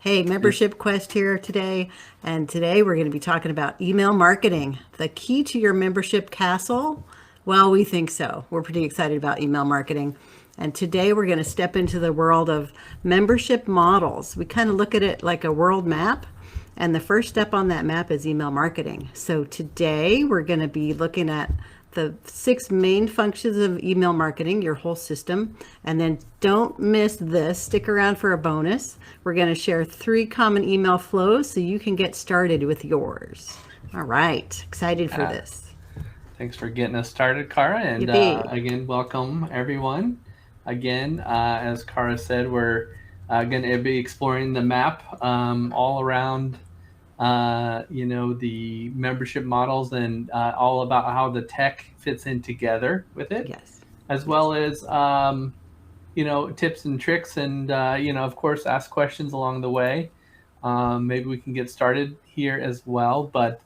Hey, Membership Quest here today, and today we're going to be talking about email marketing, the key to your membership castle. Well, we think so. We're pretty excited about email marketing. And today we're going to step into the world of membership models. We kind of look at it like a world map, and the first step on that map is email marketing. So today we're going to be looking at the 6 main functions of email marketing, your whole system. And then don't miss this. Stick around for a bonus. We're going to share 3 common email flows so you can get started with yours. All right. Excited for this. Thanks for getting us started, Cara. And again, welcome everyone. Again, as Cara said, we're going to be exploring the map all around the membership models and all about how the tech fits in together with it. Yes. As well as, tips and tricks and, of course, ask questions along the way. Maybe we can get started here as well. But,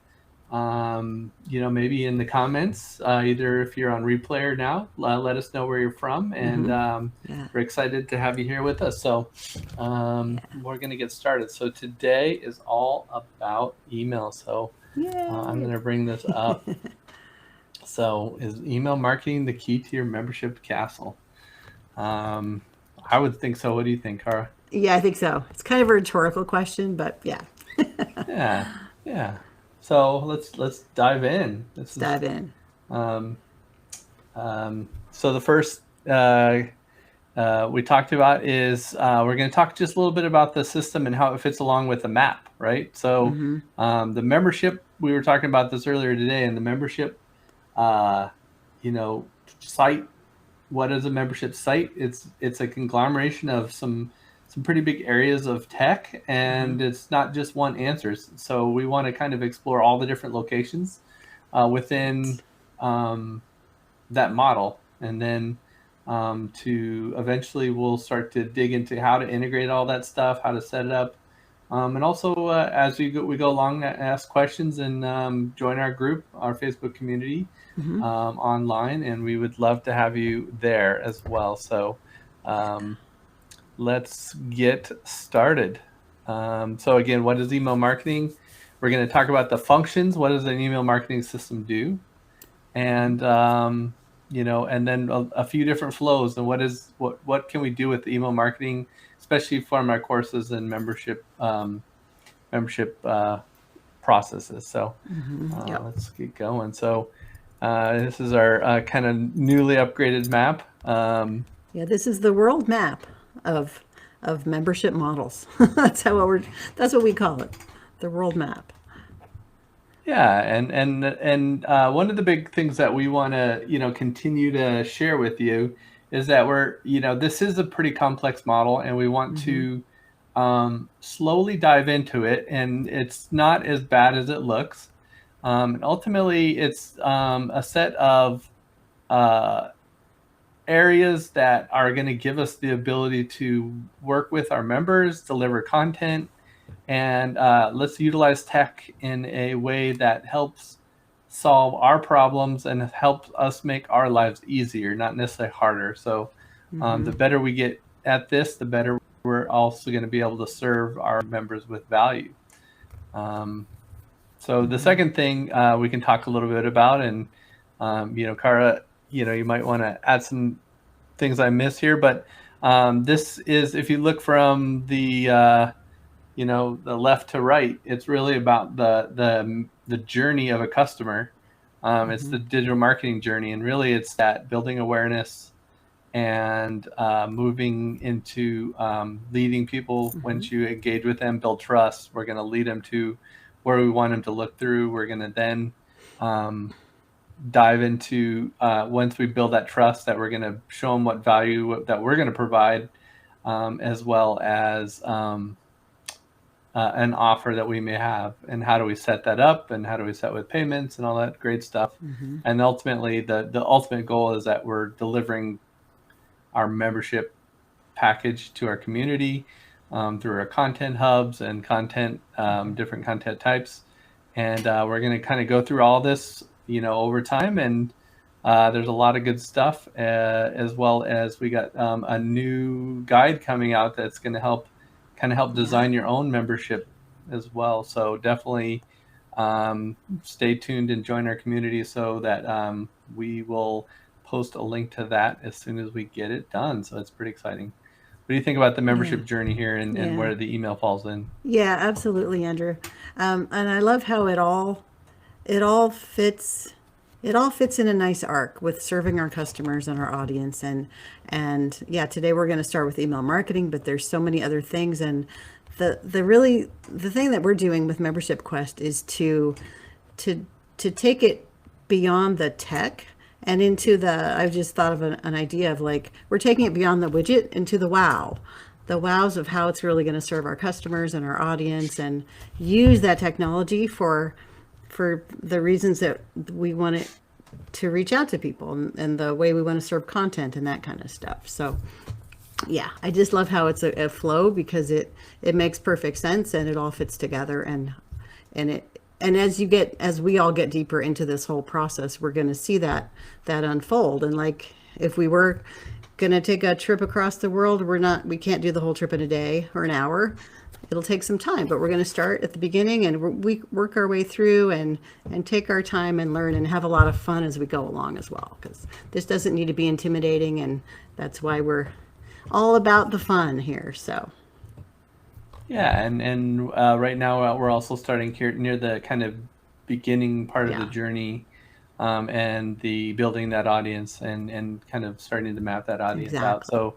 maybe in the comments, either if you're on replay or now, let us know where you're from. And we're excited to have you here with us. So we're going to get started. So today is all about email. So I'm going to bring this up. So is email marketing the key to your membership castle? I would think so. What do you think, Cara? Yeah, I think so. It's kind of a rhetorical question, but yeah. Yeah. So let's dive in. Let's dive in. So the first we talked about is we're going to talk just a little bit about the system and how it fits along with the map, right? So the membership, we were talking about this earlier today, and the membership, site. What is a membership site? It's a conglomeration of some pretty big areas of tech, and it's not just one answer. So we want to kind of explore all the different locations within that model, and then to eventually we'll start to dig into how to integrate all that stuff, how to set it up, and also as we go along, ask questions and join our group, our Facebook community online, and we would love to have you there as well. So let's get started. So again, what is email marketing? We're going to talk about the functions. What does an email marketing system do? And and then a few different flows, and what can we do with email marketing, especially from our courses and membership processes. So let's get going. So this is our kind of newly upgraded map. This is the world map of membership models. That's what we call it, the world map. Yeah, and one of the big things that we want to continue to share with you is that this is a pretty complex model, and we want to slowly dive into it, and it's not as bad as it looks. And ultimately, it's a set of areas that are going to give us the ability to work with our members, deliver content, and let's utilize tech in a way that helps solve our problems and helps us make our lives easier, not necessarily harder. So the better we get at this, the better we're also going to be able to serve our members with value. So the second thing we can talk a little bit about, and Cara, you might want to add some things I miss here, but this is, if you look from the the left to right, it's really about the journey of a customer. It's the digital marketing journey, and really it's that building awareness and moving into leading people. Once you engage with them, build trust, we're going to lead them to where we want them to look through. We're going to then dive into, once we build that trust, that we're going to show them what value that we're going to provide, as well as an offer that we may have, and how do we set that up, and how do we set with payments and all that great stuff. And ultimately the ultimate goal is that we're delivering our membership package to our community through our content hubs and different content types. And we're going to kind of go through all this over time, and there's a lot of good stuff, as well as we got a new guide coming out that's going to help kind of help design your own membership as well. So definitely stay tuned and join our community so that we will post a link to that as soon as we get it done. So it's pretty exciting. What do you think about the membership journey here and where the email falls in? Yeah, absolutely, Andrew. And I love how it all fits in a nice arc with serving our customers and our audience. And yeah, today we're going to start with email marketing, but there's so many other things. And the thing that we're doing with Membership Quest is to take it beyond the tech and into I've just thought of an idea of like, we're taking it beyond the widget into the wows of how it's really going to serve our customers and our audience, and use that technology for the reasons that we want it to reach out to people, and the way we want to serve content and that kind of stuff. So yeah, I just love how it's a flow, because it makes perfect sense and it all fits together. And as we all get deeper into this whole process, we're going to see that unfold. And like, if we were going to take a trip across the world, we can't do the whole trip in a day or an hour. It'll take some time, but we're going to start at the beginning and we work our way through and take our time and learn and have a lot of fun as we go along as well, because this doesn't need to be intimidating, and that's why we're all about the fun here. So yeah, and right now we're also starting here near the kind of beginning part of the journey, and the building that audience and kind of starting to map that audience out. So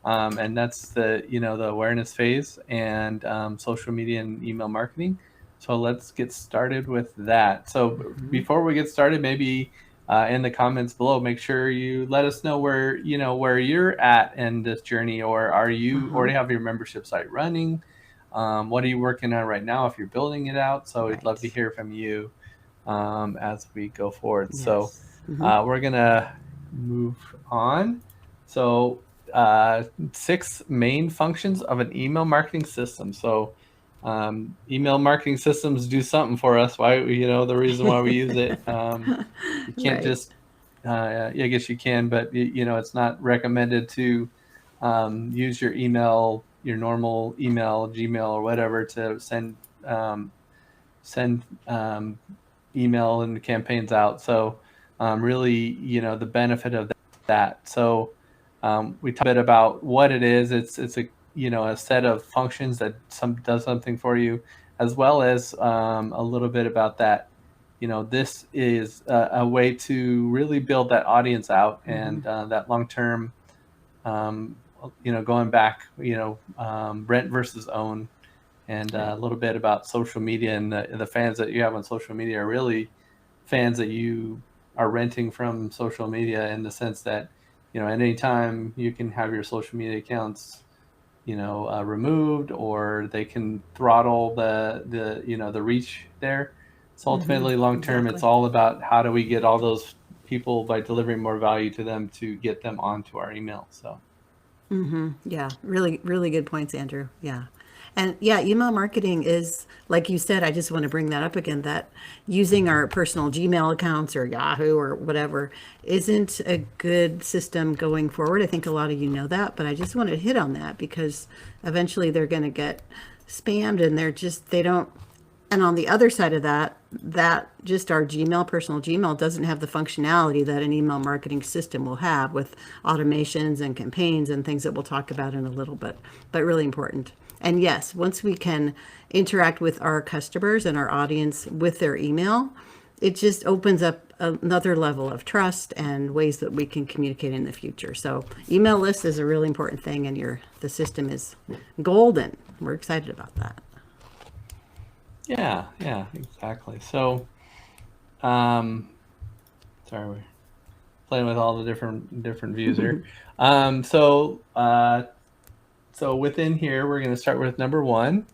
and that's the awareness phase and social media and email marketing. So let's get started with that. So before we get started, maybe in the comments below, make sure you let us know where you're at in this journey, or are you already have your membership site running? What are you working on right now if you're building it out? So we'd love to hear from you as we go forward. Yes. So we're gonna move on. So 6 main functions of an email marketing system. So email marketing systems do something for us. Why, the reason why we use it. You can't just, I guess you can, but it's not recommended to use your email, your normal email, Gmail or whatever, to send email and campaigns out. So really, the benefit of that. So we talk a bit about what it is. It's a a set of functions that does something for you, as well as a little bit about that. This is a way to really build that audience out and that long term. Going back, rent versus own, and a little bit about social media, and the fans that you have on social media are really fans that you are renting from social media, in the sense that at any time you can have your social media accounts removed, or they can throttle the reach there. So ultimately, long term, it's all about how do we get all those people, by delivering more value to them, to get them onto our email. So yeah, really, really good points, Andrew. Yeah. And yeah, email marketing is, like you said, I just want to bring that up again, that using our personal Gmail accounts or Yahoo or whatever isn't a good system going forward. I think a lot of you know that, but I just want to hit on that, because eventually they're going to get spammed, and they don't. And on the other side of that just our personal Gmail doesn't have the functionality that an email marketing system will have, with automations and campaigns and things that we'll talk about in a little bit, but really important. And yes, once we can interact with our customers and our audience with their email, it just opens up another level of trust and ways that we can communicate in the future. So email list is a really important thing, and the system is golden. We're excited about that. Yeah, exactly. So, sorry, we're playing with all the different views here. So within here, we're going to start with number 1,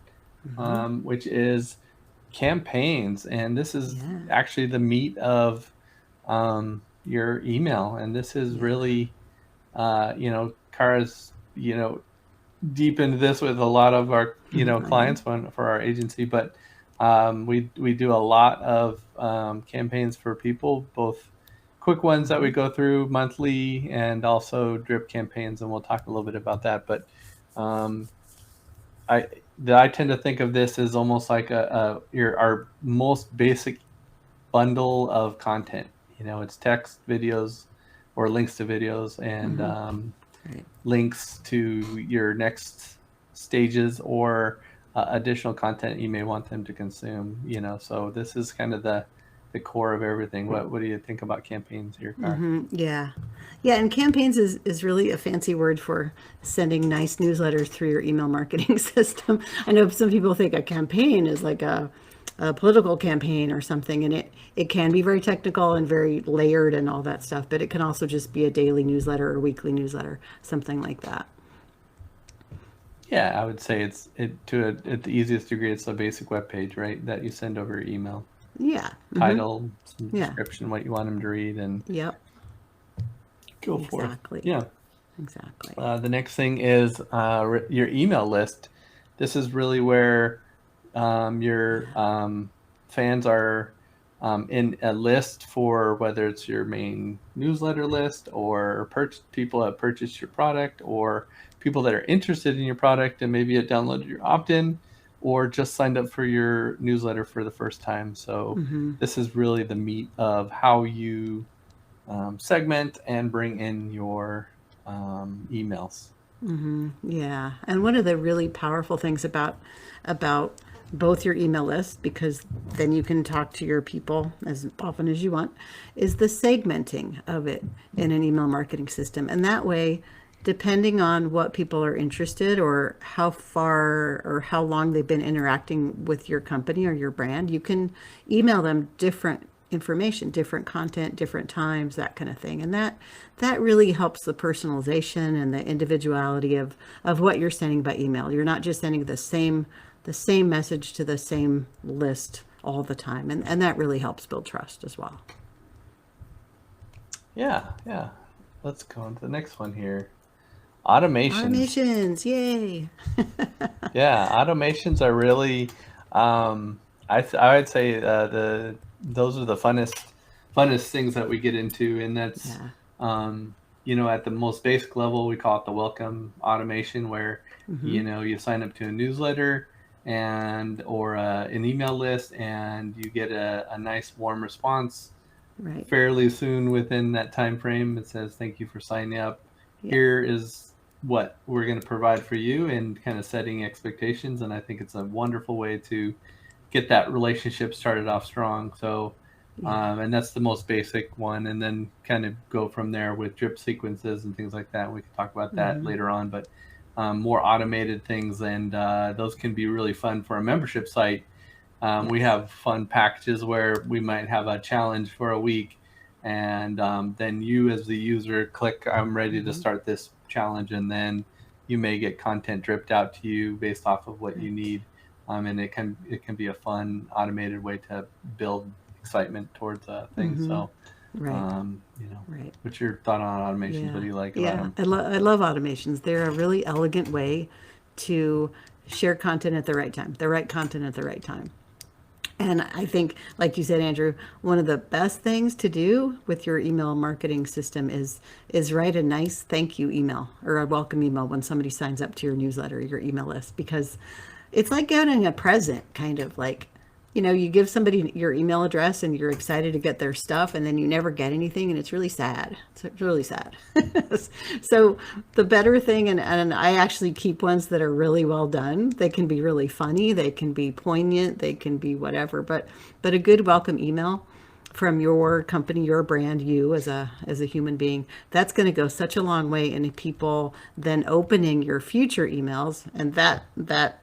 which is campaigns, and this is actually the meat of your email. And this is really, Kara's deep into this with a lot of our clients for our agency, but we do a lot of campaigns for people, both quick ones that we go through monthly, and also drip campaigns, and we'll talk a little bit about that. But I tend to think of this as almost like our most basic bundle of content. It's text, videos, or links to videos, and Right. links to your next stages or additional content you may want them to consume. So this is kind of the core of everything. What do you think about campaigns here, Car? Yeah. Yeah. And campaigns is really a fancy word for sending nice newsletters through your email marketing system. I know some people think a campaign is like a political campaign or something, and it can be very technical and very layered and all that stuff, but it can also just be a daily newsletter or weekly newsletter, something like that. Yeah, I would say at the easiest degree, it's a basic web page, right? That you send over your email, Yeah. title, some Yeah. description, what you want them to read, and Yep. go forth. Exactly. Yeah. Exactly. The next thing is your email list. This is really where your fans are in a list for whether it's your main newsletter list or people that purchased your product or people that are interested in your product and maybe have downloaded your opt-in or just signed up for your newsletter for the first time. So this is really the meat of how you segment and bring in your emails. Yeah. And one of the really powerful things about both your email list, because then you can talk to your people as often as you want, is the segmenting of it in an email marketing system. And that way, depending on what people are interested or how far or how long they've been interacting with your company or your brand, you can email them different information, different content, different times, that kind of thing. And that really helps the personalization and the individuality of what you're sending by email. You're not just sending the same message to the same list all the time. And that really helps build trust as well. Yeah, yeah. Let's go on to the next one here. Automations. Automations, yay. Yeah, automations are really, I would say those are the funnest things that we get into, and that's Yeah. at the most basic level we call it the welcome automation, where you sign up to a newsletter or an email list, and you get a nice warm response Right. fairly soon within that time frame. It says thank you for signing up. Yeah. Here is what we're going to provide for you, and kind of setting expectations. And I think it's a wonderful way to get that relationship started off strong. So and that's the most basic one, and then kind of go from there with drip sequences and things like that. We can talk about that later on, but more automated things, and those can be really fun for a membership site. We have fun packages where we might have a challenge for a week, and then you as the user click I'm ready to start this challenge, and then you may get content dripped out to you based off of what you need, and it can be a fun automated way to build excitement towards things. So Right. Right. what's your thought on automations? Yeah. What do you like about Yeah. them? I love automations. They're a really elegant way to share content at the right time, the right content at the right time. And I think, like you said, Andrew, one of the best things to do with your email marketing system is write a nice thank you email or a welcome email when somebody signs up to your newsletter, your email list, because it's like getting a present, kind of like, you give somebody your email address and you're excited to get their stuff, and then you never get anything, and it's really sad. It's really sad. So the better thing, and I actually keep ones that are really well done. They can be really funny, they can be poignant, they can be whatever, but a good welcome email from your company, your brand, you as a human being, that's going to go such a long way in people then opening your future emails, and that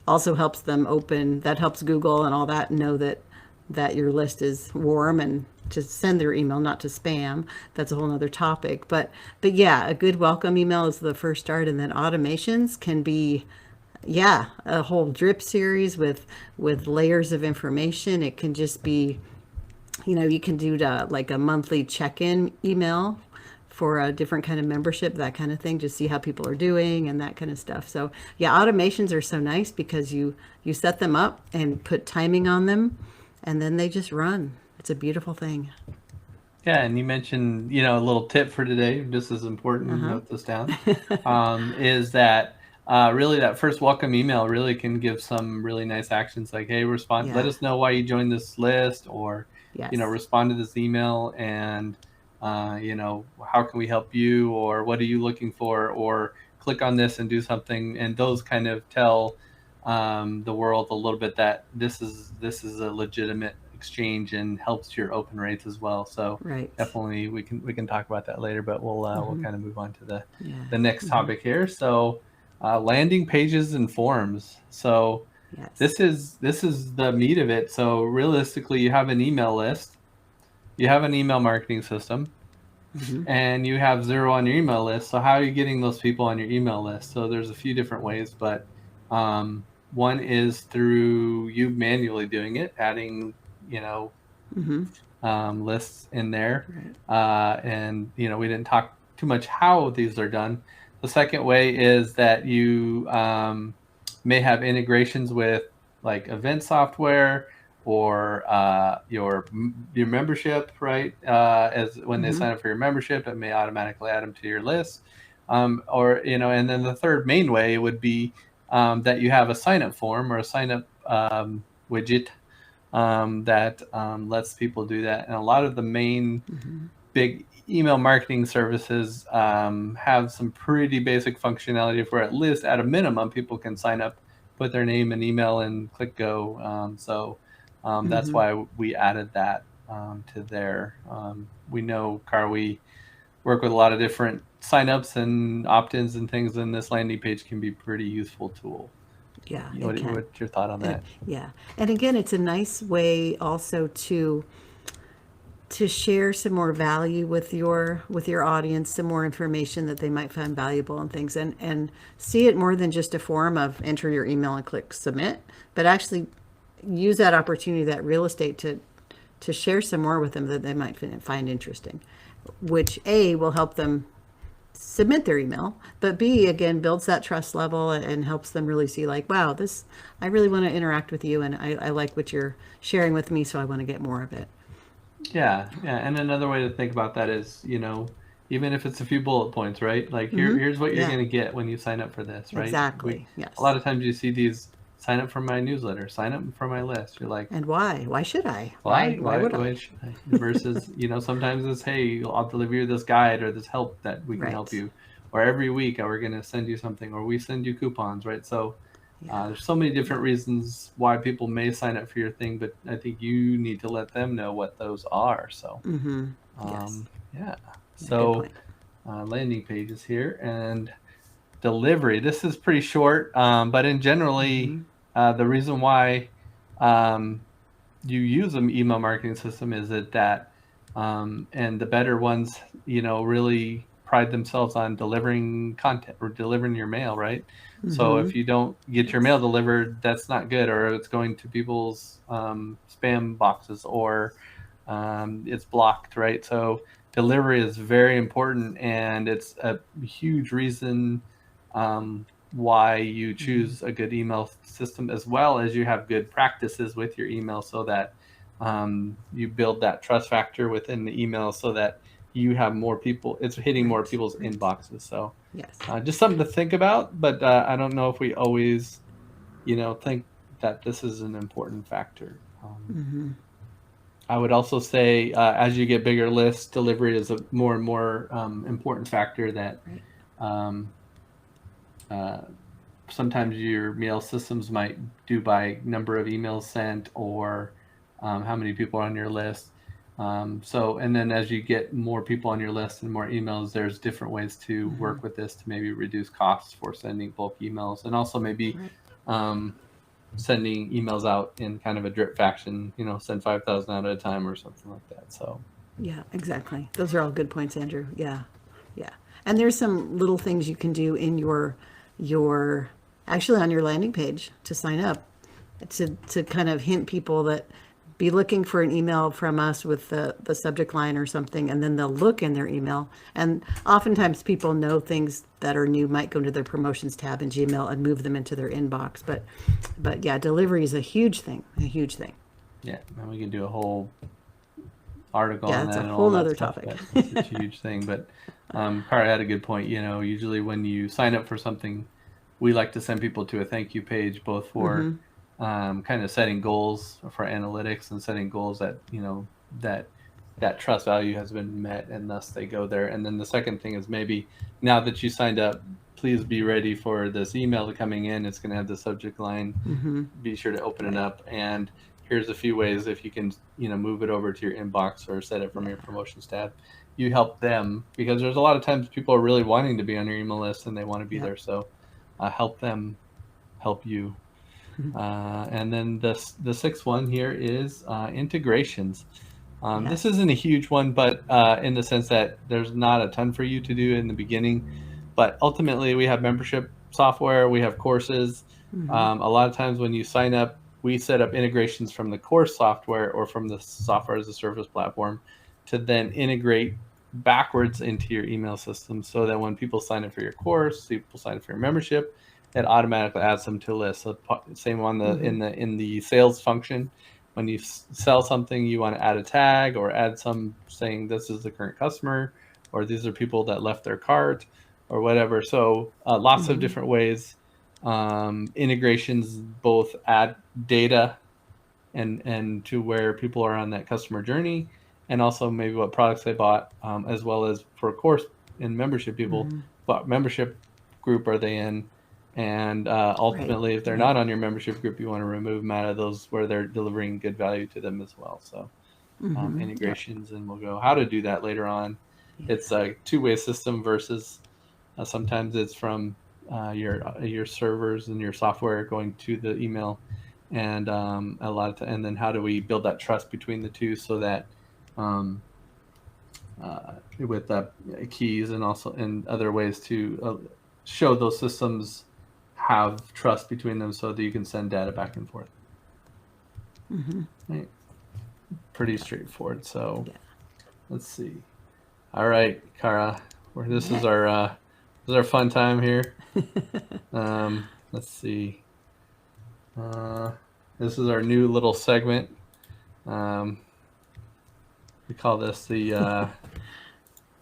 also helps them open, that helps Google and all that know that your list is warm and to send their email, not to spam. That's a whole nother topic. But yeah, a good welcome email is the first start, and then automations can be, yeah, a whole drip series with layers of information. It can just be, you can do like a monthly check-in email for a different kind of membership, that kind of thing, just see how people are doing and that kind of stuff. So yeah, automations are so nice because you set them up and put timing on them, and then they just run. It's a beautiful thing. Yeah, and you mentioned, a little tip for today, just as important, note this down, is that really that first welcome email really can give some really nice actions like, hey, respond, let Yeah. us know why you joined this list, or, Yes. respond to this email, and, how can we help you, or what are you looking for, or click on this and do something. And those kind of tell the world a little bit that this is a legitimate exchange and helps your open rates as well. So Right. definitely we can talk about that later, but we'll kind of move on to Yeah. the next topic here. So landing pages and forms. So Yes. this is the meat of it. So realistically, you have an email list, you have an email marketing system, and you have zero on your email list. So how are you getting those people on your email list? So there's a few different ways, but one is through you manually doing it, adding, lists in there. Right. And, we didn't talk too much how these are done. The second way is that you may have integrations with like event software, or your membership, right? As when they sign up for your membership, it may automatically add them to your list. Or, and then the third main way would be that you have a sign up form or a sign up widget that lets people do that. And a lot of the main big email marketing services have some pretty basic functionality where at least at a minimum people can sign up, put their name and email, and click go. That's why we added that to there. We know, Car, we work with a lot of different signups and opt-ins and things, and this landing page can be a pretty useful tool. Yeah, it What's can. your thought on that? Yeah. And again, it's a nice way also to share some more value with your audience, some more information that they might find valuable and things, and see it more than just a form of enter your email and click submit, but actually use that opportunity, that real estate, to share some more with them that they might find interesting, which A, will help them submit their email, but B, again, builds that trust level and helps them really see like, wow, this, I really want to interact with you, and I like what you're sharing with me, so I want to get more of it. Yeah, yeah. And another way to think about that is, even if it's a few bullet points, right? Like here's what you're Yeah, going to get when you sign up for this, right? exactly. A lot Yes. of times you see these sign up for my newsletter, sign up for my list. You're like, And why? Why should I? Why? why, Why would why I? should I? Versus, sometimes it's, hey, I'll deliver you this guide or this help that we can help Right. you, or every week we're going to send you something, or we send you coupons, right? So Yeah. there's so many different reasons why people may sign up for your thing, but I think you need to let them know what those are. So, Yes. yeah. Yeah. Good So, point. landing pages here and delivery. This is pretty short, but in generally, the reason why um, you use an email marketing system is that and the better ones, really pride themselves on delivering content or delivering your mail, right? So if you don't get your mail Yes. delivered, that's not good, or it's going to people's spam boxes, or it's blocked, right? So delivery is very important, and it's a huge reason why you choose a good email system, as well as you have good practices with your email, so that you build that trust factor within the email, so that you have more people, it's hitting more Right. people's Right. inboxes. So Yes. just something to think about, but I don't know if we always, think that this is an important factor. I would also say, as you get bigger lists, delivery is a more and more important factor that Right. um, uh, sometimes your mail systems might do by number of emails sent, or how many people are on your list. And then as you get more people on your list and more emails, there's different ways to work with this to maybe reduce costs for sending bulk emails, and also maybe Right. um, sending emails out in kind of a drip fashion, send 5,000 out at a time or something like that. So, Yeah. Exactly. Those are all good points, Andrew. Yeah. Yeah. And there's some little things you can do in your actually on your landing page to sign up, to kind of hint people that be looking for an email from us with the subject line or something, and then they'll look in their email. And oftentimes people know things that are new might go to their promotions tab in Gmail and move them into their inbox. But yeah, delivery is a huge thing, a huge thing. yeah, and we can do a whole article Yeah, on that's a that and all whole that nother stuff. topic. That's a huge thing. But Cara had a good point. Usually when you sign up for something, we like to send people to a thank you page, both for kind of setting goals for analytics and setting goals that, that trust value has been met, and thus they go there. And then the second thing is, maybe now that you signed up, please be ready for this email coming in. It's going to have the subject line. Be sure to open it up. And here's a few ways if you can, move it over to your inbox or set it from your promotions tab. You help them, because there's a lot of times people are really wanting to be on your email list and they want to be there. So help them help you. And then the sixth one here is integrations. This isn't a huge one, but in the sense that there's not a ton for you to do in the beginning. But ultimately, we have membership software, we have courses. A lot of times when you sign up, we set up integrations from the course software or from the software as a service platform to then integrate backwards into your email system, so that when people sign up for your course, people sign up for your membership, it automatically adds them to a list. So same on the in the sales function. When you sell something, you want to add a tag or add some saying this is the current customer, or these are people that left their cart, or whatever. So lots of different ways. Integrations both add data and to where people are on that customer journey, and also maybe what products they bought, as well as for course and membership people, what membership group are they in. And ultimately, if they're not on your membership group, you want to remove them out of those where they're delivering good value to them as well. So integrations, and we'll go how to do that later on. It's a two-way system versus sometimes it's from your servers and your software going to the email, and a lot of and then how do we build that trust between the two, so that with keys and also in other ways to show those systems have trust between them, so that you can send data back and forth. Right. Pretty straightforward. So let's see. All right, Kara, this is our fun time here. Let's see. This is our new little segment. We call this the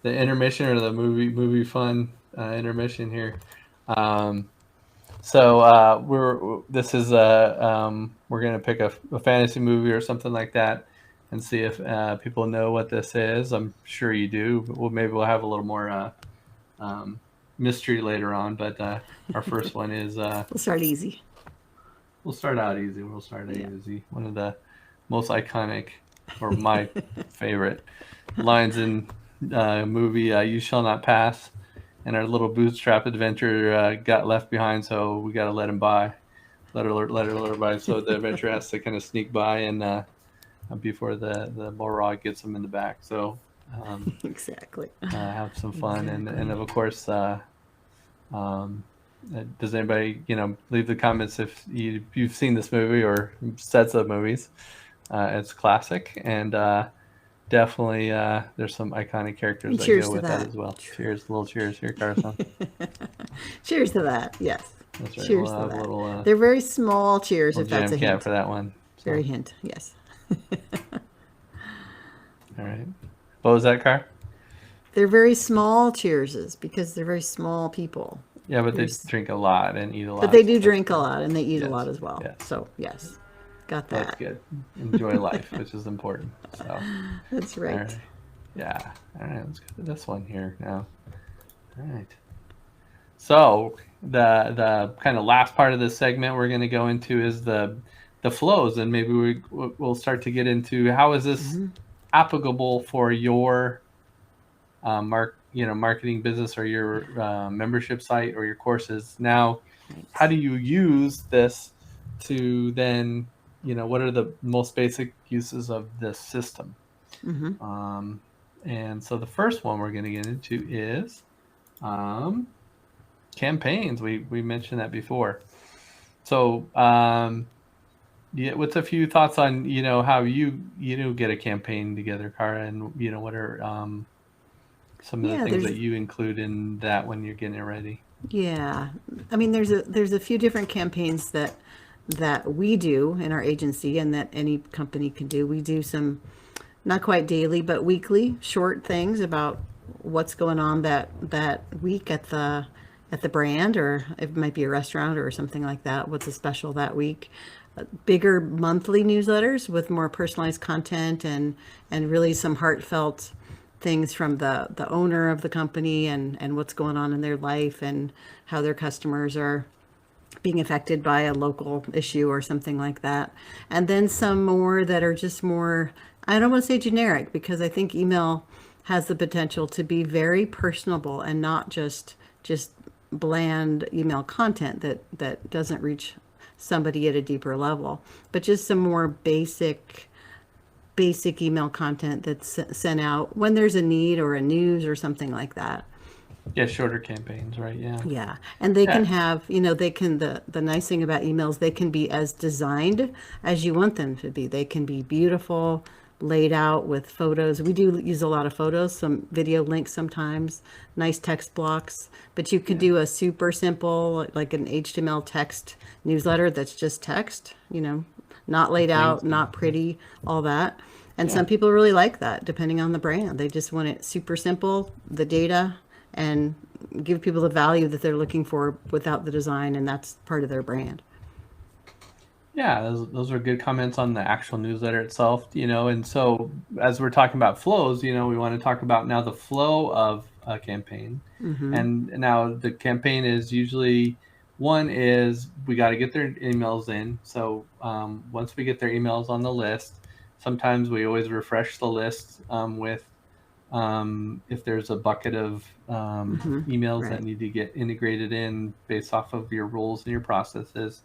intermission, or the movie fun intermission here. So we're gonna pick a fantasy movie or something like that, and see if people know what this is. I'm sure you do, but maybe we'll have a little more mystery later on. But our first one is we'll start easy. We'll start out easy. Easy. One of the most iconic, or my favorite lines in movie, "You Shall Not Pass." And our little bootstrap adventure got left behind, so we got to let him by. Let her by. So the adventure has to kind of sneak by, and before the Morag gets him in the back. So exactly. Have some fun, and of course, does anybody leave the comments if you've seen this movie or sets of movies? It's classic, and definitely there's some iconic characters that go with that as well. Cheers, a little cheers here, Carson. Cheers to that. Yes. That's right. Cheers to that. They're very small cheers, if that's a hint. For that one. So. Very hint. Yes. All right. What was that, Car? They're very small cheerses because they're very small people. Yeah, but they drink a lot and eat a lot. But they do drink a lot, and they eat a lot as well. Yes. So yes. Got that. That's good. Enjoy life, which is important. So that's right. All right. Yeah. All right. Let's go to this one here now. All right. So the kind of last part of this segment we're going to go into is the flows, and maybe we'll start to get into how is this applicable for your marketing business, or your membership site, or your courses. Now, how do you use this to then what are the most basic uses of this system? And so the first one we're going to get into is campaigns. We mentioned that before. So what's a few thoughts on how you get a campaign together, Cara, and what are some of the things that you include in that when you're getting it ready? Yeah, I mean there's a few different campaigns that we do in our agency, and that any company can do. We do some, not quite daily, but weekly short things about what's going on that week at the at the brand, or it might be a restaurant or something like that. What's a special that week? Bigger monthly newsletters with more personalized content and really some heartfelt things from the owner of the company and what's going on in their life and how their customers are being affected by a local issue or something like that. And then some more that are just more, I don't want to say generic, because I think email has the potential to be very personable and not just bland email content that doesn't reach somebody at a deeper level, but just some more basic email content that's sent out when there's a need or a news or something like that. Yeah, shorter campaigns, right? Yeah. Yeah. And they can Yeah. have, they can, the nice thing about emails, they can be as designed as you want them to be. They can be beautiful, laid out with photos. We do use a lot of photos, some video links sometimes, nice text blocks, but you could do a super simple, like an HTML text newsletter that's just text, not laid out, Links not pretty, all that. And Yeah. some people really like that, depending on the brand. They just want it super simple, the data, and give people the value that they're looking for without the design, and that's part of their brand. Yeah, those are good comments on the actual newsletter itself, and so as we're talking about flows, we want to talk about now the flow of a campaign. And now the campaign is usually one is we got to get their emails in. So once we get their emails on the list, sometimes we always refresh the list with if there's a bucket of emails that Right. need to get integrated in based off of your rules and your processes.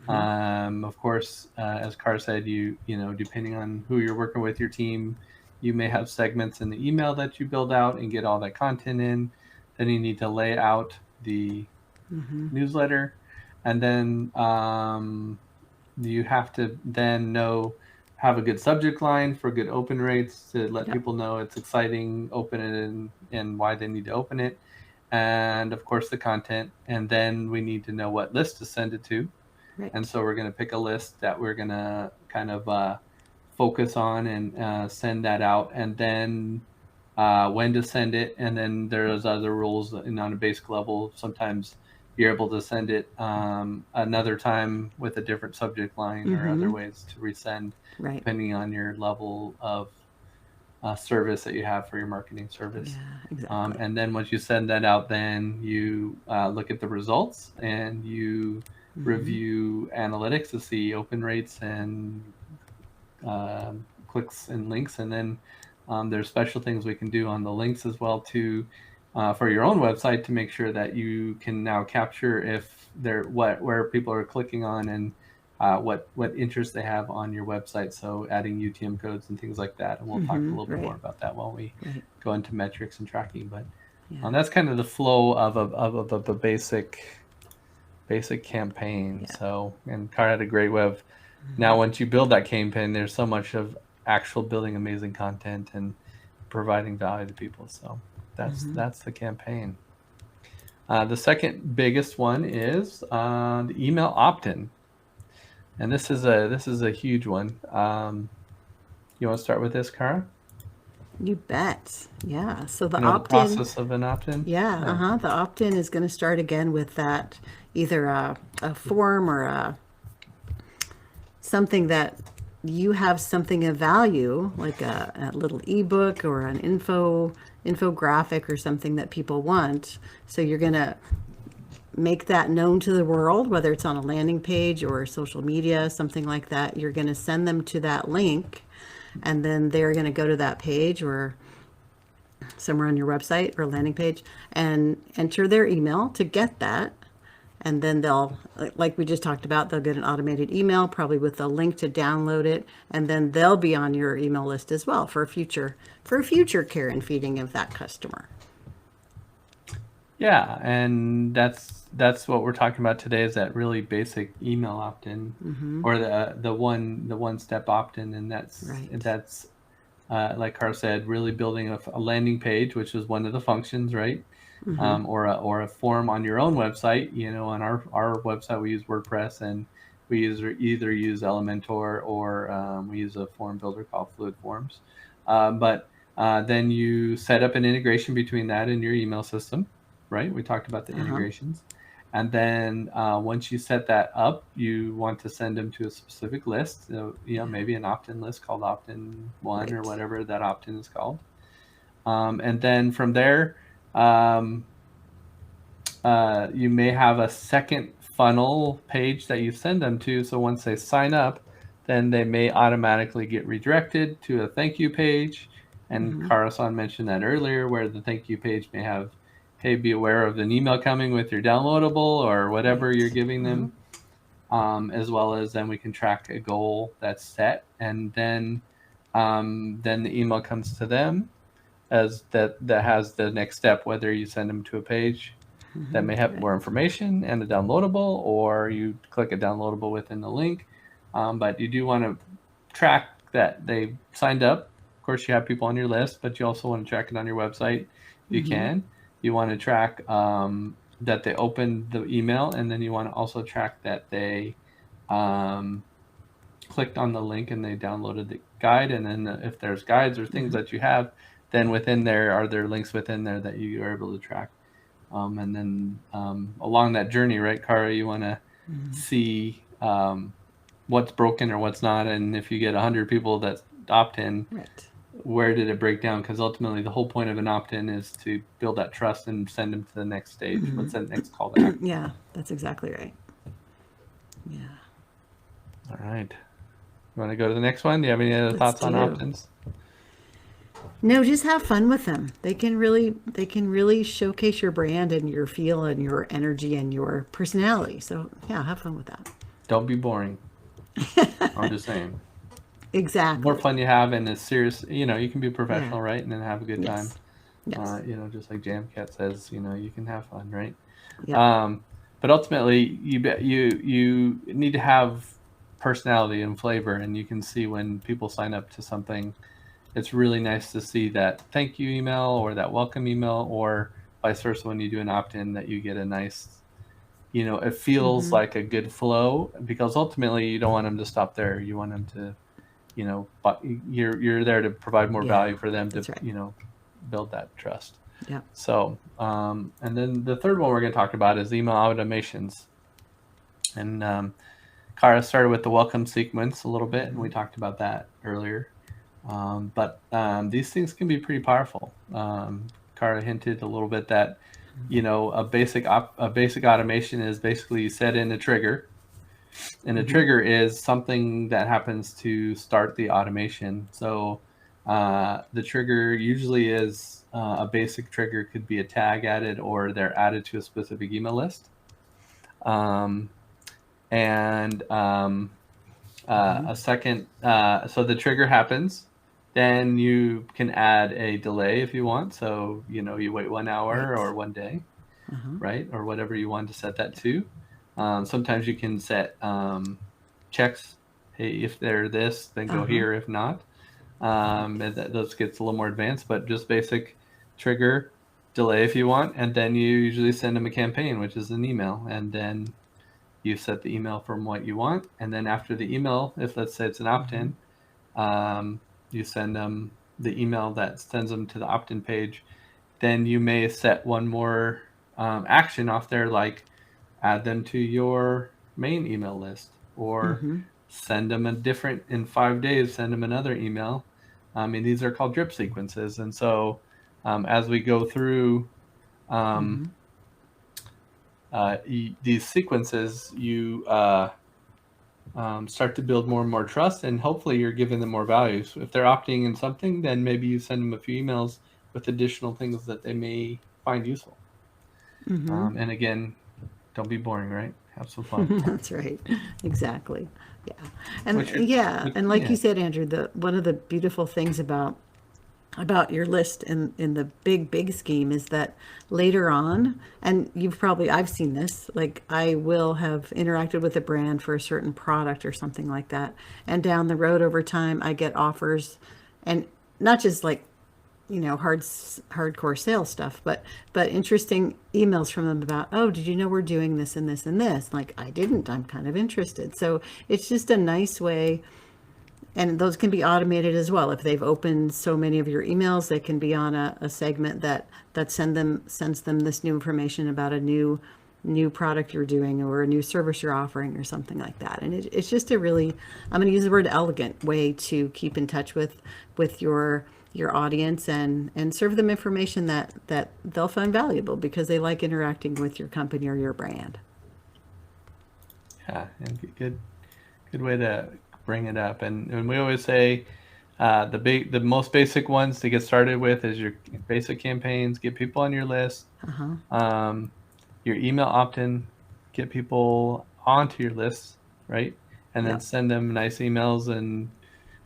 Of course, as Carr said, depending on who you're working with, your team, you may have segments in the email that you build out and get all that content in. Then you need to lay out the newsletter, and then you have to then have a good subject line for good open rates to let Yep. people know it's exciting, open it, and why they need to open it, and of course the content. And then we need to know what list to send it to. Right. And so we're going to pick a list that we're going to kind of focus on and send that out, and then when to send it. And then there's other rules on a basic level. Sometimes you're able to send it another time with a different subject line or other ways to resend, Right. depending on your level of service that you have for your marketing service. Yeah, exactly. And then once you send that out, then you look at the results and you review analytics to see open rates and clicks and links. And then there's special things we can do on the links as well to for your own website to make sure that you can now capture if they're where people are clicking on and what interest they have on your website. So adding UTM codes and things like that. And we'll talk a little bit Right. more about that while we Right. go into metrics and tracking. But Yeah. that's kind of the flow of a basic campaign. Yeah. So, and Car had a great web. Now, once you build that campaign, there's so much of actual building amazing content and providing value to people. So that's the campaign. The second biggest one is the email opt-in, and this is a huge one. You want to start with this, Cara? You bet. Yeah. So the The opt-in. process of an opt-in. Yeah. The opt-in is going to start again with that either a form or something that you have something of value, like a little ebook or an infographic or something that people want. So you're going to make that known to the world, whether it's on a landing page or social media, something like that. You're going to send them to that link, and then they're going to go to that page or somewhere on your website or landing page and enter their email to get that. And then they'll, like we just talked about, they'll get an automated email, probably with a link to download it, and then they'll be on your email list as well for future care and feeding of that customer. Yeah, and that's what we're talking about today, is that really basic email opt-in or the one step opt-in, and that's like Carl said, really building a landing page, which is one of the functions, right? Or a form on your own website. On our website we use WordPress, and we either use Elementor or we use a form builder called Fluid Forms. But then you set up an integration between that and your email system. right? We talked about the Uh-huh. integrations. And then once you set that up, you want to send them to a specific list. So, maybe an opt-in list called opt-in one or Right. whatever that opt-in is called. And then from there, you may have a second funnel page that you send them to. So once they sign up, then they may automatically get redirected to a thank you page. And Karasan mentioned that earlier, where the thank you page may have, hey, be aware of an email coming with your downloadable or whatever you're Right. giving them. As well as then we can track a goal that's set, and then the email comes to them as that has the next step, whether you send them to a page that may have more information and a downloadable, or you click a downloadable within the link. But you do want to track that they signed up. Of course, you have people on your list, but you also want to track it on your website if you can. You want to track that they opened the email, and then you want to also track that they clicked on the link and they downloaded the guide. And then if there's guides or things that you have, then within there are there links within there that you are able to track. And then along that journey, right, Kara, you want to see what's broken or what's not. And if you get 100 people that opt in, Right. where did it break down? Because ultimately the whole point of an opt-in is to build that trust and send them to the next stage. What's that next call to action? Yeah, that's exactly right. Yeah. All right. You want to go to the next one? Do you have any other Let's thoughts on do. opt-ins? No, just have fun with them. They can really showcase your brand and your feel and your energy and your personality. So yeah, have fun with that. Don't be boring. I'm just saying. Exactly. The more fun you have and it's serious, you can be professional, right? And then have a good time. Yes. Just like Jamcat says, you can have fun, right? Yeah. But ultimately, you need to have personality and flavor, and you can see when people sign up to something. It's really nice to see that thank you email or that welcome email, or vice versa when you do an opt-in, that you get a nice, it feels like a good flow, because ultimately you don't want them to stop there. You want them to, but you're there to provide more value for them to, that's right. build that trust. Yeah. So, and then the third one we're going to talk about is email automations. And Kara started with the welcome sequence a little bit, and we talked about that earlier. But these things can be pretty powerful. Kara hinted a little bit that, a basic automation is basically you set in a trigger, and a trigger is something that happens to start the automation. So the trigger usually is a basic trigger, could be a tag added, or they're added to a specific email list. A second, so the trigger happens, then you can add a delay if you want. So, you wait 1 hour or 1 day, right? Or whatever you want to set that to. Sometimes you can set checks. Hey, if they're this, then go here. If not, and those gets a little more advanced, but just basic trigger, delay if you want. And then you usually send them a campaign, which is an email. And then you set the email from what you want. And then after the email, if let's say it's an opt-in, you send them the email that sends them to the opt-in page. Then you may set one more action off there, like add them to your main email list, or send them in 5 days, send them another email. These are called drip sequences. And so as we go through these sequences, you start to build more and more trust, and hopefully you're giving them more value. So if they're opting in something, then maybe you send them a few emails with additional things that they may find useful. And again, don't be boring, right? Have some fun. That's right. Exactly. Yeah. And like you said, Andrew, one of the beautiful things about your list in the big scheme is that later on, and I've seen this, like I will have interacted with a brand for a certain product or something like that, and down the road over time I get offers, and not just like hardcore sales stuff, but interesting emails from them about, oh, did you know we're doing this and this and this? Like, I didn't. I'm kind of interested. So it's just a nice way. And those can be automated as well. If they've opened so many of your emails, they can be on a segment that sends them this new information about a new product you're doing or a new service you're offering or something like that. And it's just a really, I'm going to use the word elegant way to keep in touch with your audience and serve them information that they'll find valuable because they like interacting with your company or your brand. Yeah, and good way to bring it up. And we always say the most basic ones to get started with is your basic campaigns, get people on your list, your email opt-in, get people onto your list, right? And then Yep. send them nice emails and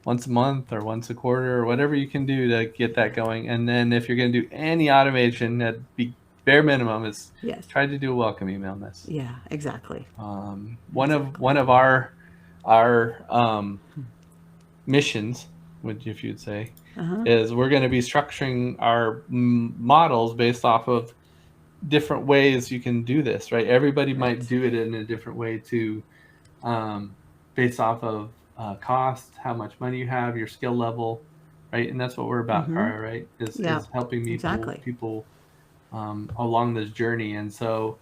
once a month or once a quarter or whatever you can do to get that going. And then if you're going to do any automation, that be bare minimum is Yes. try to do a welcome email list. Yeah, exactly. One of our missions, which if you'd say, is we're going to be structuring our models based off of different ways you can do this, right? Everybody might do it in a different way too, based off of cost, how much money you have, your skill level, right? And that's what we're about, Cara, right? Is helping people along this journey. And so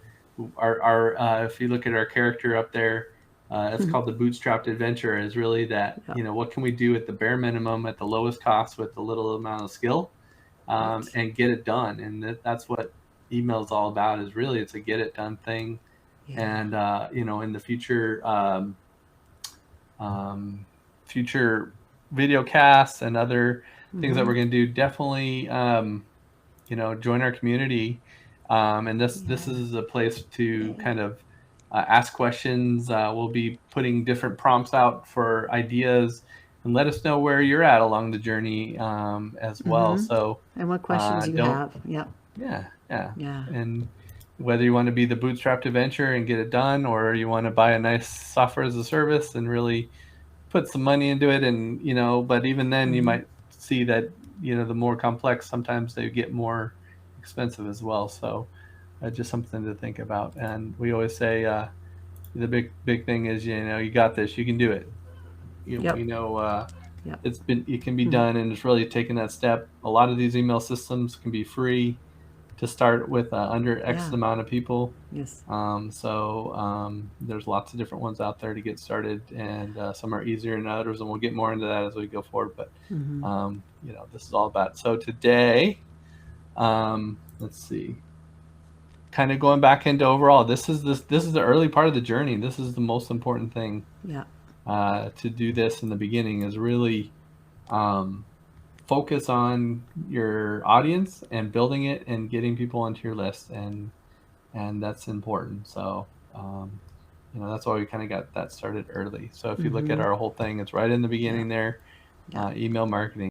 our if you look at our character up there, it's called the bootstrapped adventure, is really that, what can we do at the bare minimum at the lowest cost with the little amount of skill, and get it done. And that's what email is all about, is really it's a get it done thing. And in the future video casts and other things that we're going to do, definitely join our community, and this is a place to kind of ask questions. We'll be putting different prompts out for ideas, and let us know where you're at along the journey as well. So and what questions you have. Yeah. And whether you want to be the bootstrapped adventure and get it done, or you want to buy a nice software as a service and really put some money into it, and but even then you might see that the more complex, sometimes they get more expensive as well. So just something to think about. And we always say the big thing is you got this, you can do it. It can be done, and it's really taking that step. A lot of these email systems can be free to start with under X amount of people. Yes. There's lots of different ones out there to get started, and some are easier than others, and we'll get more into that as we go forward. But this is all about. So today, let's see. Kind of going back into overall, this is the early part of the journey. This is the most important thing. To do this in the beginning is really focus on your audience and building it and getting people onto your list, and that's important. So that's why we kind of got that started early. So if you look at our whole thing, it's right in the beginning there. Email marketing.